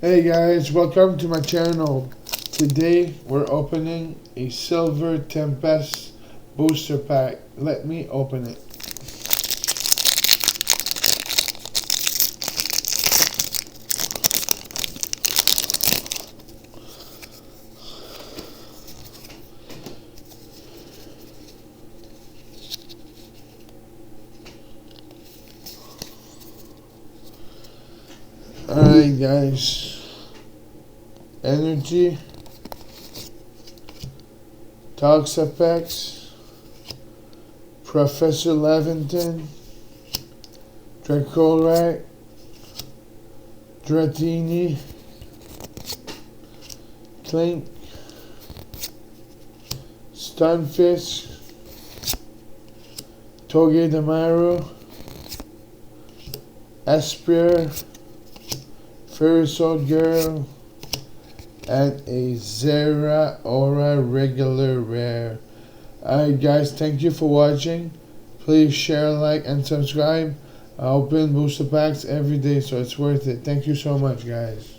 Hey guys, welcome to my channel. Today we're opening a silver Tempest booster pack. Let me open it. Alright guys, Energy, Toxapex, Professor Levington, Dracorat, Dratini, Clink, Stunfisk, Togedemaru, Esper, Ferrisol Girl, and a Zera Aura regular rare. Alright guys, thank you for watching. Please share, like, and subscribe. I open booster packs every day, so it's worth it. Thank you so much guys.